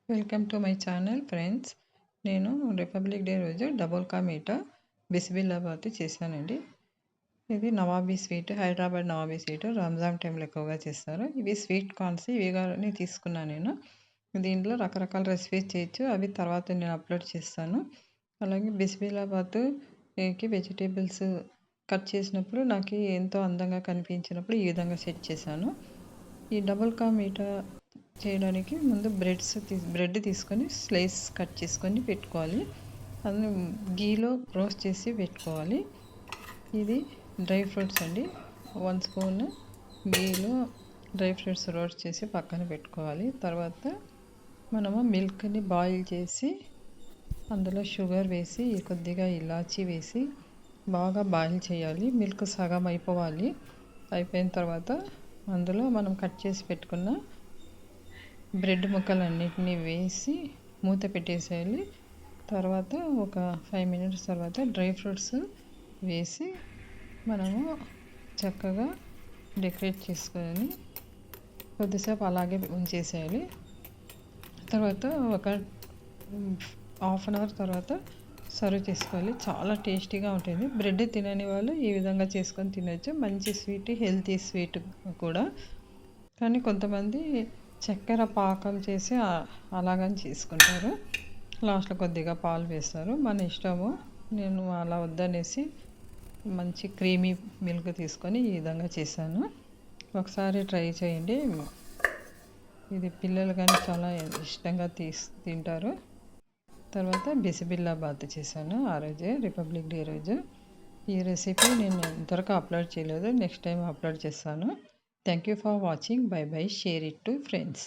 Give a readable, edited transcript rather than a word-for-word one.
Welcome to my channel friends. నేను republic day రోజు double ka meetha బిసిబిల్లాబాత్ చేశానండి. ఇది నవాబీ స్వీట్, హైదరాబాద్ నవాబీ స్వీట్ రంజాన్ టైంలో ఎక్కువగా చేస్తారు. ఇవి స్వీట్ కార్న్స్ ఇవిగాని తీసుకున్నాను నేను. దీంట్లో రకరకాల రెసిపీస్ చేయొచ్చు, అవి తర్వాత నేను అప్లోడ్ చేస్తాను. అలాగే బిసిబిల్లాబాత్కి వెజిటేబుల్స్ కట్ చేసినప్పుడు నాకు ఎంతో అందంగా కనిపించినప్పుడు ఈ విధంగా సెట్ చేశాను. ఈ డబుల్ కా మీఠా చేయడానికి ముందు బ్రెడ్ తీసుకొని స్లైస్ కట్ చేసుకొని పెట్టుకోవాలి. అది గీలో రోస్ట్ చేసి పెట్టుకోవాలి. ఇది డ్రై ఫ్రూట్స్ అండి. 1 స్పూన్ గీలో డ్రై ఫ్రూట్స్ రోస్ట్ చేసి పక్కన పెట్టుకోవాలి. తర్వాత మనము మిల్క్ని బాయిల్ చేసి అందులో షుగర్ వేసి కొద్దిగా ఇలాచీ వేసి బాగా బాయిల్ చేయాలి. మిల్క్ సగం అయిపోవాలి. అయిపోయిన తర్వాత అందులో మనం కట్ చేసి పెట్టుకున్న బ్రెడ్ ముక్కలన్నిటినీ వేసి మూత పెట్టేసేయాలి. తర్వాత ఒక 5 మినిట్స్ తర్వాత డ్రై ఫ్రూట్స్ వేసి మనము చక్కగా డెకరేట్ చేసుకొని కొద్దిసేపు అలాగే ఉంచేసేయాలి. తర్వాత ఒక హాఫ్ అన్ అవర్ తర్వాత సర్వ్ చేసుకోవాలి. చాలా టేస్టీగా ఉంటుంది. బ్రెడ్ తినని వాళ్ళు ఈ విధంగా చేసుకొని తినచ్చు. మంచి స్వీట్, హెల్తీ స్వీట్ కూడా. కానీ కొంతమంది చక్కెర పాకం చేసి అలాగని చేసుకుంటారు. లాస్ట్లో కొద్దిగా పాలు వేస్తారు, మన ఇష్టము. నేను అలా వద్దనేసి మంచి క్రీమీ మిల్క్ తీసుకొని ఈ విధంగా చేశాను. ఒకసారి ట్రై చేయండి. ఇది పిల్లలు కానీ చాలా ఇష్టంగా తింటారు. తర్వాత బిసిబిల్లాబాత్ చేశాను ఆ రోజే, రిపబ్లిక్ డే రోజు. ఈ రెసిపీ నేను ఇంతవరకు అప్లోడ్ చేయలేదు, నెక్స్ట్ టైం అప్లోడ్ చేస్తాను. Thank you for watching. By by. Share it to friends.